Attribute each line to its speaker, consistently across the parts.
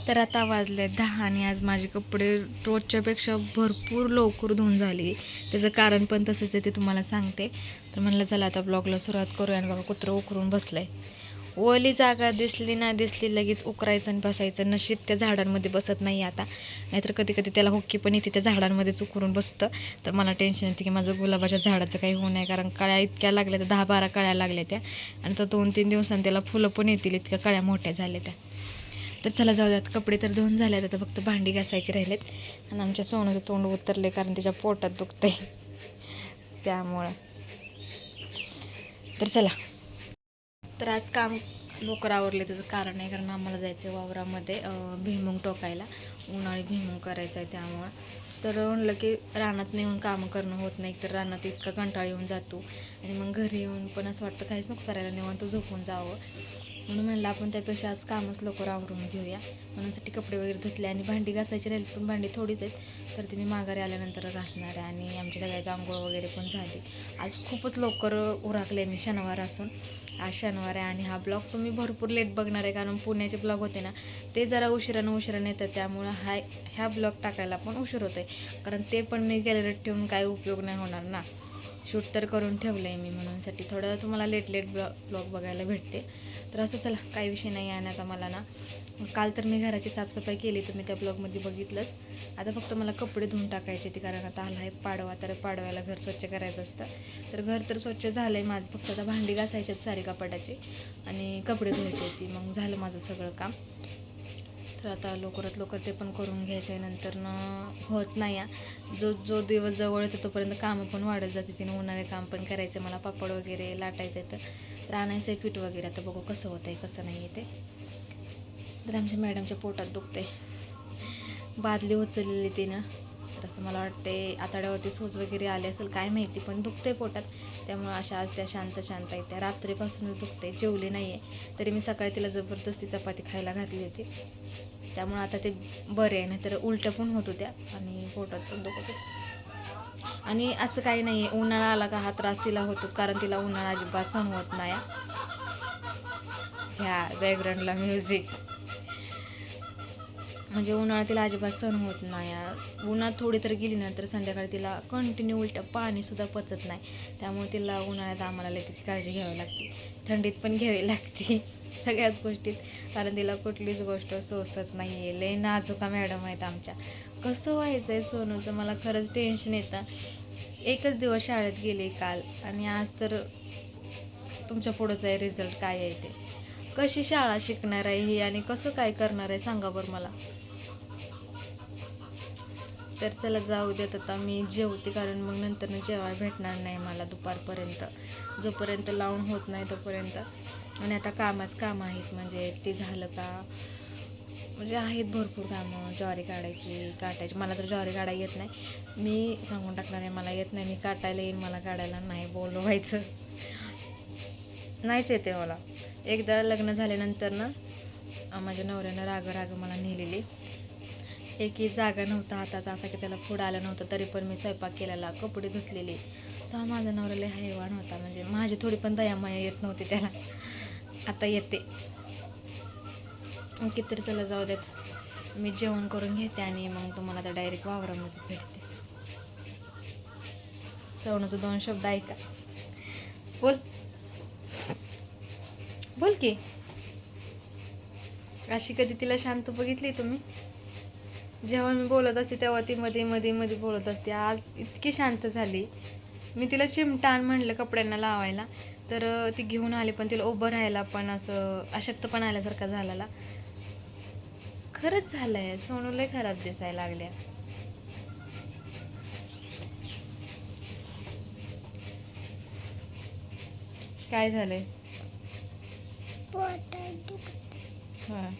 Speaker 1: तर आता वाजले 10 आणि आज माझे कपडे रोजच्यापेक्षा भरपूर लवकर धुवून झाली. त्याचं कारण पण तसंच आहे, ते तुम्हाला सांगते. तर म्हणलं चला आता ब्लॉगला सुरुवात करूया. आणि बघा कुत्रं उकरून बसलं आहे. ओली जागा दिसली ना दिसली लगेच उकरायचं आणि बसायचं. नशीब त्या झाडांमध्ये बसत नाही आता, नाहीतर कधी कधी त्याला हुक्की पण येते, त्या झाडांमध्येच उकरून बसतं. तर मला टेन्शन येते की माझं गुलाबाच्या झाडाचं काही होऊ नये, कारण कळ्या इतक्या लागल्या, त्या 10-12 कळ्या लागल्या त्या. आणि तर 2-3 दिवसांनी त्याला फुलं पण येतील, इतक्या कळ्या मोठ्या झाल्या त्या. तर चला जाऊ द्यात, कपडे तर धुवून झाले, आता फक्त भांडी घासायची राहिलेत. आणि आमच्या सोनूचं तोंड उतरले कारण त्याच्या पोटात दुखतंय त्यामुळं. तर चला, तर आज काम लवकर आवरले. त्याचं कारण आहे कारण आम्हाला जायचं आहे वावरामध्ये भुईमुग टोकायला. उन्हाळी भुईमुग करायचं आहे त्यामुळं. तर म्हणलं की रानात नेऊन कामं करणं होत नाही, तर रानात इतका कंटाळा येऊन जातो. आणि मग घरी येऊन पण असं वाटतं काहीच नको करायला, निवांत झोपून जावं. म्हणून म्हणलं आपण त्यापेक्षा आज कामच लवकर आवरून घेऊया. म्हणूनसाठी कपडे वगैरे धुतले आणि भांडी घासायची राहिली, पण भांडी थोडीच आहेत, तर ती मी माघारी आल्यानंतर घासणार आहे. आणि आमच्या सगळ्याची आंघोळ वगैरे पण झाली. आज खूपच लवकर उरकले मी, शनिवार असून. आज शनिवार आहे आणि हा ब्लॉग तुम्ही भरपूर लेट बघणार आहे, कारण पुण्याचे ब्लॉग होते ना ते जरा उशिरानं येतात, त्यामुळं ह्या ब्लॉग टाकायला पण उशीर होतो आहे. कारण ते पण मी गॅलरीत ठेवून काय उपयोग नाही होणार ना, शूट तर करून ठेवलं आहे मी, म्हणूनसाठी थोडं तुम्हाला लेट ब्लॉग बघायला भेटते. तर असं चला, काही विषय नाही आहे. आता मला ना काल तर मी घराची साफसफाई केली, तुम्ही त्या ब्लॉगमध्ये बघितलंच. आता फक्त मला कपडे धुवून टाकायचे ते, कारण आता आला आहे पाडवा, तर पाडव्याला घर स्वच्छ करायचं असतं. तर घर तर स्वच्छ झालं आहे माझं, फक्त आता भांडी घासायची सारी कपाटाची आणि कपडे धुवायचे ती, मग झालं माझं सगळं काम. तर आता लवकरात लवकर ते पण करून घ्यायचं आहे, नंतर होत नाही जो दिवस जवळ येतो तोपर्यंत कामं पण वाढत जाते. तिने उन्हाळे काम पण करायचं मला, पापड वगैरे लाटायचं आहे, तर आणायचं आहे पीठ वगैरे. आता बघू कसं होतं आहे कसं नाही आहे ते. तर आमच्या मॅडमच्या पोटात दुखते, बादली उचललेली तिनं. तर असं मला वाटते आतड्यावरती सूज वगैरे आले असेल काय माहिती, पण दुखते पोटात. त्यामुळे अशा आज त्या शांत आहेत त्या, रात्रीपासूनच दुखते. जेवली नाही आहे तरी मी सकाळी तिला जबरदस्ती चपाती खायला घातली होती, त्यामुळे आता ते बरे आहे. नाही तर उलट्या पण होत होत्या आणि पोटात पण दुखत होतं. आणि असं काही नाही आहे, उन्हाळा आला का हा त्रास तिला होतोच, कारण तिला उन्हाळा अजिबात सहन होत नाही. ह्या बॅकग्राऊंडला म्युझिक, म्हणजे उन्हाळ्यात तिला अजिबात सहन होत नाही. उन्हात थोडी तर गेली ना तर संध्याकाळी तिला कंटिन्यू उलट्या, पाणीसुद्धा पचत नाही. त्यामुळे तिला उन्हाळ्यात आम्हाला लई तिची काळजी घ्यावी लागते, थंडीत पण घ्यावी लागते, सगळ्याच गोष्टीत, कारण तिला कुठलीच गोष्ट सोसत नाही आहे. लई नाजुका मॅडम आहेत आमच्या. कसं व्हायचं आहे सोनूचं मला खरंच टेन्शन येतं. एकच दिवस शाळेत गेले काल, आणि आज तर तुमच्या पुढंच आहे रिझल्ट काय आहे ते. कशी शाळा शिकणार आहे ही आणि कसं काय करणार आहे सांगा बरं मला. तर चला जाऊ देत, आता मी जेवते, कारण मग नंतर जेवायला भेटणार नाही मला दुपारपर्यंत, जोपर्यंत लावून होत नाही तोपर्यंत. आणि आता काम आहेत, म्हणजे ते झालं का, म्हणजे आहेत भरपूर कामं. ज्वारी काटायची. मला तर ज्वारी काढायला येत नाही, मी सांगून टाकणार आहे मला येत नाही. मी काटायला येईन, मला काढायला नाही बोलवायचं, नाहीच येते मला. एकदा लग्न झाल्यानंतर ना माझ्या नवऱ्यानं राग मला नेलेली. एकही जागा नव्हता हाताचा असा की त्याला पुढं आलं नव्हतं, तरी पण मी स्वयंपाक केलेला, कपडे धुतलेले. तर माझा नवरा लय हैवान होता, म्हणजे माझी थोडी पण दयामाया येत नव्हती त्याला, आता येते. कितीतरी चला जाऊ देत, मी जेवण करून घेते आणि मग तुम्हाला आता डायरेक्ट वावरामध्ये भेटते. सोनूचं 2 शब्द ऐका. बोल बोल की. अशी कधी तिला शांत बघितली तुम्ही? जेव्हा मी बोलत असते तेव्हा ती मध्ये मध्ये मध्ये बोलत असते. आज इतकी शांत झाली. मी तिला चिमटा आण म्हणलं कपड्यांना लावायला, तर ती घेऊन आली, पण तिला उभं राहायला पण असं अशक्तपणा आल्यासारखा झालेला. खरंच झालंय, सोनू लय खराब दिसायला लागल्या. काय झालंय? हां,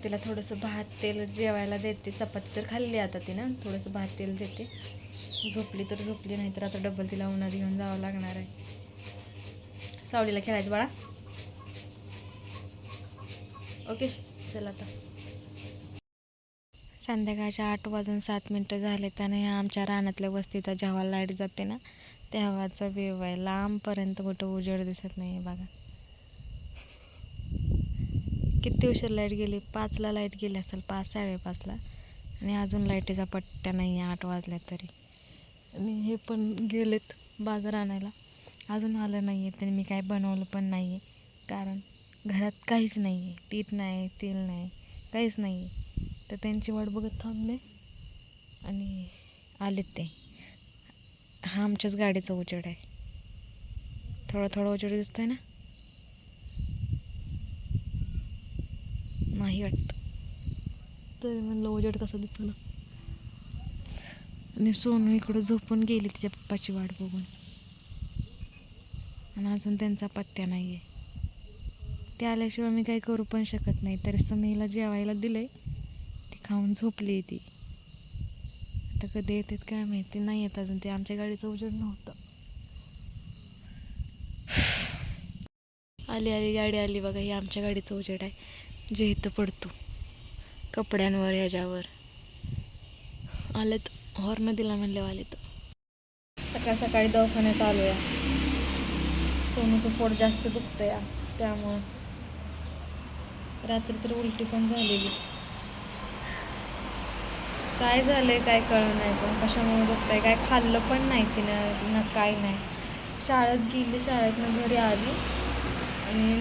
Speaker 1: तिला थोडंसं भात तेल जेवायला देते, चपाती तर खाल्ली आता तिनं, थोडंसं भात तेल देते. झोपली तर झोपली, नाही तर आता डबल तिला उन्हात घेऊन जावं लागणार आहे. सावलीला खेळायचं बाळा. ओके, चला आता. संध्याकाळच्या 8:07 झाले, त्याने आमच्या रानातल्या वस्तीत जेव्हा लाईट जाते ना तेव्हाचा व्ह्यू आहे. लांबपर्यंत कुठं उजेड दिसत नाही बघा. किती उशीर लाईट गेली, 5ला लाईट गेली असेल, 5 5:30ला, आणि अजून लाईटीचा पट्ट्या नाही आहे 8 वाजल्या तरी. आणि हे पण गेलेत बाजार आणायला, अजून आलं नाही आहे. तर मी काय बनवलं पण नाही आहे, कारण घरात काहीच नाही आहे, पीठ नाही, तेल नाही, काहीच नाही आहे. तर त्यांची वाट बघत थांबले आणि आलेत ते. हा आमच्याच गाडीचा उजेड आहे, थोडा थोडा उजेड दिसतोय ना, नाही वाटतं तरी म्हणलं उजेड कसा दिसतो ना. आणि सोनू इकडं झोपून गेली तिच्या पप्पाची वाट बघून, आणि अजून त्यांचा पत्त्या नाही आहे. ते आल्याशिवाय मी काही करू पण शकत नाही. तरी समीला जेवायला दिलंय, ती खाऊन झोपली ती. आता कधी येतात काय माहिती, नाही येत अजून. ते आमच्या गाडीचं उजेड नव्हतं. आली गाडी आली बघा, ही आमच्या गाडीचं उजेड आहे, जे इथं पडतो कपड्यांवर, ह्याच्यावर. आलेत, हॉर्न दिला म्हणल्यावर आलेत. सकाळ सकाळी दवाखान्यात आलो या, सोनूचं पोट जास्त दुखतं या, त्यामुळं. रात्री तर उलटी पण झालेली. काय झालंय काय कळलं नाही, पण कशामुळे दुखतंय, काय खाल्लं पण नाही तिनं ना, काय नाही. शाळेत गेली, शाळेतनं घरी आली, आणि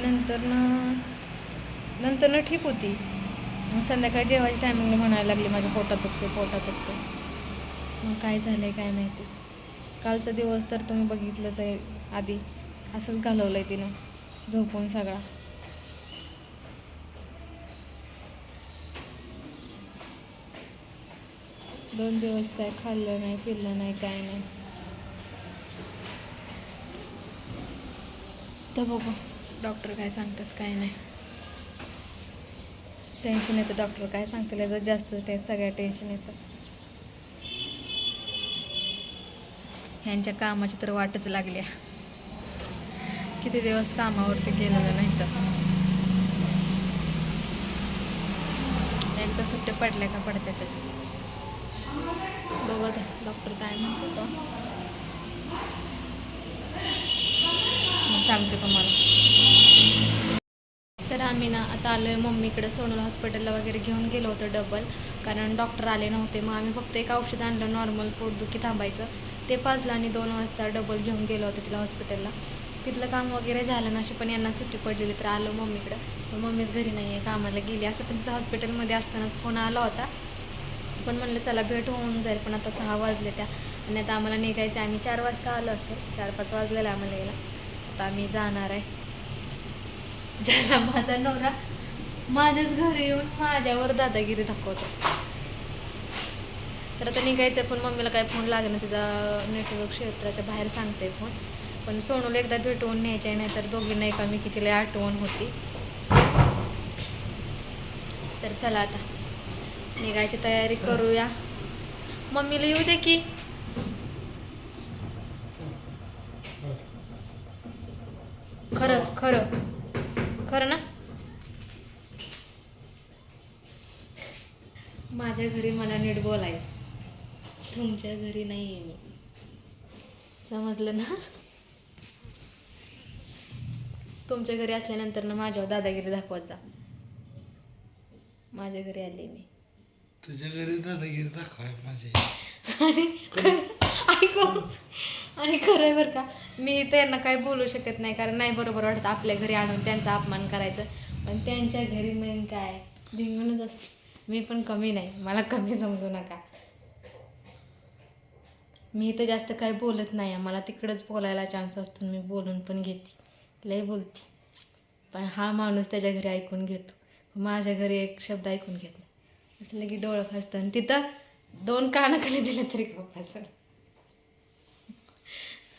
Speaker 1: नंतर ठीक होती. संध्याकाळी जेवायच्या टायमिंगला म्हणायला लागली माझ्या पोटात दुखते, पोटात दुखते. मग काय झालंय काय माहिती. कालचा दिवस तर तुम्ही बघितलंच आहे, आधी असंच घालवलंय तिनं झोपून सगळा. दोन दिवस काय खाल्लं नाही, पिल्लं नाही, काय नाही. तर बघू डॉक्टर काय सांगतात काय नाही. टेन्शन येतं, डॉक्टर काय सांगतील याचं जास्त सगळ्या टेन्शन येतं. ह्यांच्या कामाची तर वाटच लागली, किती दिवस कामावरती गेलेलं नाही. तर एकदा सुट्टे पडल्या का पडतातच. बघत डॉक्टर काय म्हणतो सांगते तुम्हाला. तर आम्ही ना आता आलो आहे मम्मीकडे. सोनूला हॉस्पिटलला वगैरे घेऊन गेलो होतो डबल, कारण डॉक्टर आले नव्हते. मग आम्ही फक्त एक औषध आणलं नॉर्मल पोटदुखी थांबायचं, ते पाजलं, आणि 2 वाजता डबल घेऊन गेलो होतो तिला हॉस्पिटलला. तिथलं काम वगैरे झालं ना, अशी पण यांना सुट्टी पडलेली. तर आलो मम्मीकडं, तर मम्मीच घरी नाही आहे, कामाला गेली. असं पण तिचं हॉस्पिटलमध्ये असतानाच फोन आला होता, पण म्हणलं चला भेट होऊन जाईल. पण आता 6 वाजले त्या, आणि आता आम्हाला निघायचं. आम्ही 4 वाजता आलो असेल, 4-5 वाजलेला आम्हाला यायला. आता आम्ही जाणार आहे. ज्याला माझा नवरा माझ्याच घरी येऊन माझ्यावर दादागिरी दाखवतो. तर आता निघायचं, पण मम्मीला काय फोन लागणार, तिचा नेटवर्क क्षेत्राच्या बाहेर सांगते फोन. पण सोनूला एकदा भेटवून न्यायचे, नाही तर दोघींना एकामेकीची लय आठवण होती. तर चला आता निघायची तयारी करूया. मम्मीला येऊ दे की. खरं खरं खरं ना, माझ्या घरी मला नीट बोलायचं, तुमच्या घरी नाही आहे मी, समजलं ना. तुमच्या घरी असल्यानंतर ना माझ्यावर दादागिरी दाखवत जा. माझ्या घरी आले मी,
Speaker 2: तुझ्या घरी दादागिरी दाखवाय माझे.
Speaker 1: ऐकू, आणि खरं आहे बरं का, मी त्यांना काही बोलू शकत नाही, कारण नाही बरोबर वाटतं आपल्या घरी आणून त्यांचा अपमान करायचं. पण त्यांच्या घरी मग काय धिंगणच असतं. मी पण कमी नाही, मला कमी समजू नका. मी इथं जास्त काही बोलत नाही, मला तिकडंच बोलायला चान्स असतो, मी बोलून पण घेते, लय बोलते. पण हा माणूस त्याच्या घरी ऐकून घेतो, माझ्या घरी एक शब्द ऐकून घेत नाही. असं की डोळं फासतं, आणि तिथं 2 कानाखाली दिले तरी गप्पा सर.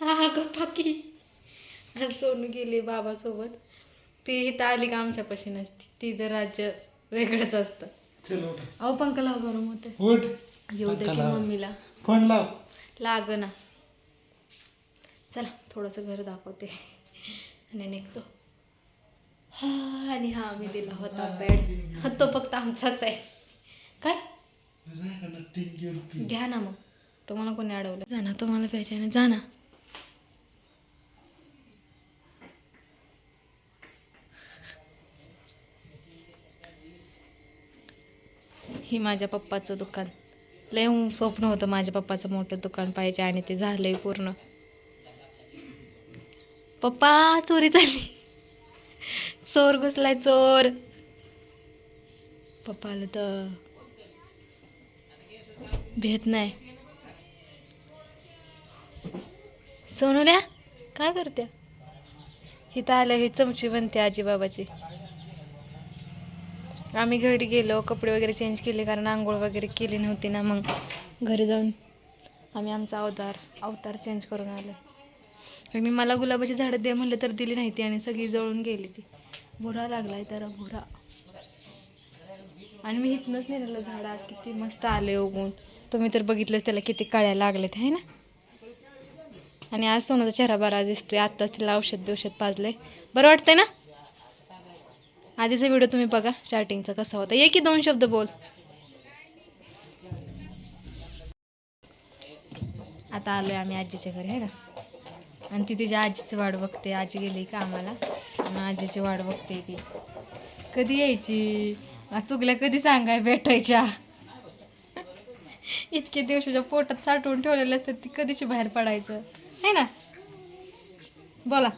Speaker 1: हा गप्पा की. सोनू गेली बाबासोबत, ती इथं आली का आमच्यापाशी नसती, तिचं राज्य वेगळंच असतं. अहो पंखा लाव, गरम होते. येऊ दे की मम्मीला.
Speaker 2: कोण लाव
Speaker 1: लाग ना. चला थोडंसं घर दाखवते आणि निघतो. हा, आणि हा मी दिला होता बेड, तो फक्त आमचाच आहे. काय घ्या ना मग, तुम्हाला कोणी अडवलं. जा ना, तुम्हाला पाहिजे ना, जा ना. ही माझ्या पप्पाचं दुकान. लय स्वप्न होतं माझ्या पप्पाचं मोठं दुकान पाहिजे आणि ते झालंय पूर्ण. पप्पा चोरी झाली, चोर घुसलाय चोर. पप्पाला तर भेट नाही. सोनूल्या काय करते? इथं आलं ही चमची बनते आजी बाबाची. आम्ही घरी गेलो, कपडे वगैरे चेंज केले कारण आंघोळ वगैरे केली नव्हती ना. मग घरी जाऊन आम्ही आमचा अवतार चेंज करून आलो. आणि मला गुलाबाची झाडं दे म्हणलं तर दिली नाही ती आणि सगळी जळून गेली ती. भुरा लागलाय तर भुरा. आणि मी इथनंच नेलेलं झाड आज किती मस्त आले उगून. तुम्ही तर बघितलंच त्याला किती कळ्या लागलेत आहे ना. आणि आज सोनाचा चेहरा बरा दिसतोय. आत्ताच तिला औषध पाजलंय. बरं वाटतंय ना. आधीचा व्हिडिओ तुम्ही बघा स्टार्टिंगचा कसा होता. ये की 2 शब्द बोल. आता आलोय आम्ही आजीच्या घरी आहे ना. आणि ती तिच्या आजीची वाट बघते. आजी गेली कामाला आणि आजीची वाट बघते ती. कधी यायची, चुकल्या कधी सांगाय भेटायच्या. इतके दिवसाच्या पोटात साठवून ठेवलेले असतात, ती कधीची बाहेर पडायचं है ना. बोला.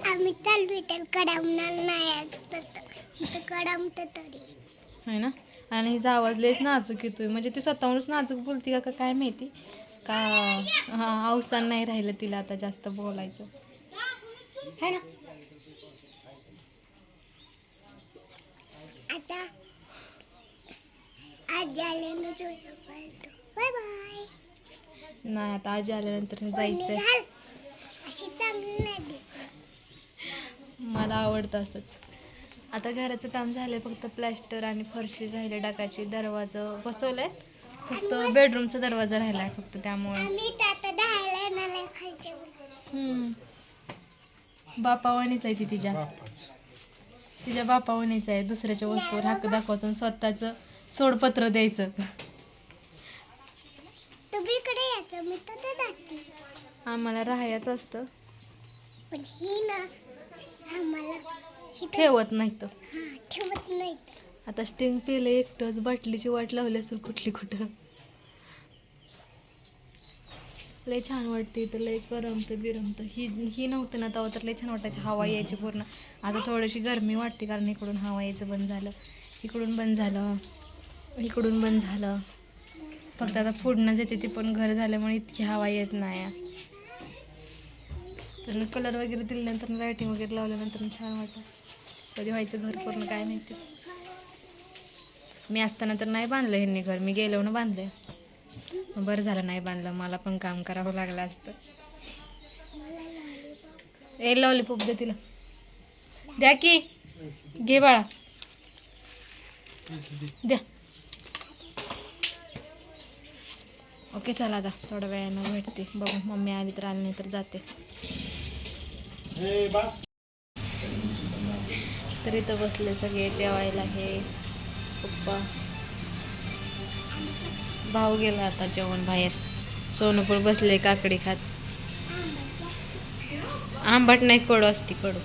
Speaker 1: आम्ही आहे ना. आणि हिचा आवाज लयच नाजूक येतोय. म्हणजे ती स्वतःहूनच नाजूक बोलती का काय माहिती का. अवसान नाही राहिलं तिला आता जास्त बोलायचं है ना. आता आजी आल्यानंतर बाय बाय. नाही आता आजी आल्यानंतर जायचंय. मला आवडतं असंच. आता घराचं काम झालंय, फक्त प्लॅस्टर आणि फरशी राहिले टाकायची. दरवाजा बसवलाय, फक्त बेडरूमचा दरवाजा राहिलाय फक्त. त्यामुळे बापावानीच आहे ती. तिच्या बापावानीच आहे. दुसऱ्याच्या वस्तूवर हक्क दाखवायचं, स्वतःचं सोडपत्र द्यायचं. आम्हाला राहायचं असतं पण ही ना आम्हाला ठेवत नाही. आता स्टिंग पिले एकटंच. बाटलीची वाट लावली असेल कुठं. लय छान वाटते इथं. लय करमतं. ही नव्हतं ना तेव्हा तर लय छान वाटायची. हवा यायची पूर्ण. आता थोडीशी गरमी वाटते कारण इकडून हवा यायचं बंद झालं, इकडून बंद झालं. फक्त आता फोडणंच येते, ती पण घर झाल्यामुळे इतकी हवा येत नाही. तर कलर वगैरे दिल्यानंतर, लायटिंग वगैरे लावल्यानंतर छान वाटतं. कधी व्हायचं घर पूर्ण काय माहिती. मी असताना तर नाही बांधलं ह्यांनी घर. मी गेलो ना बांधलंय. बरं झालं नाही बांधलं, मला पण काम करावं लागलं असतं. लॉलीपॉप दे तिला. द्या की. घे बाळा द्या. ओके चला आता थोड्या वेळानं भेटते. बघू मम्मी आली तर आली, नाही तर जाते. तर इथं बसले सगळे जेवायला. हे पप्पा, भाऊ गेला आता जेवण बाहेर. सोनूपूर बसले काकडी खात. आंबट नाही, कडू असती. कडू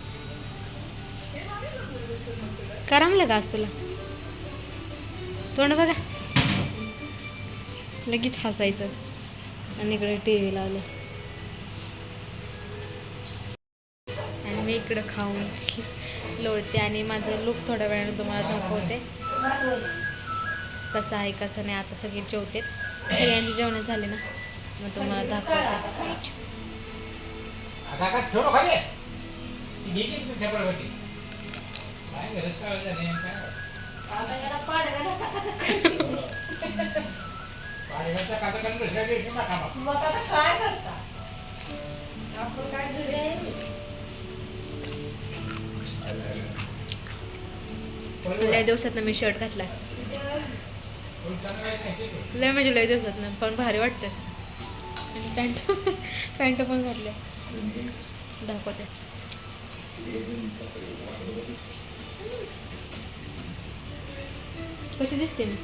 Speaker 1: करमलं का तुला. तोंड बघा. लगेच हसायचं. आणि इकडे TV लावले आणि मी इकडं खाऊन लोळते. आणि माझं लुक थोड्या वेळाने तुम्हाला दाखवते कसं आहे कसं नाही. आता सगळे जेवते, सगळ्यांची जेवण झाले ना, मग तुम्हाला दाखवते. लय दिवसात मी शर्ट घातला. लय म्हणजे लय दिवसात पण भारी वाटतं. आणि पॅन्ट पण घातल्या. दाखवते. कशी दिसते मी.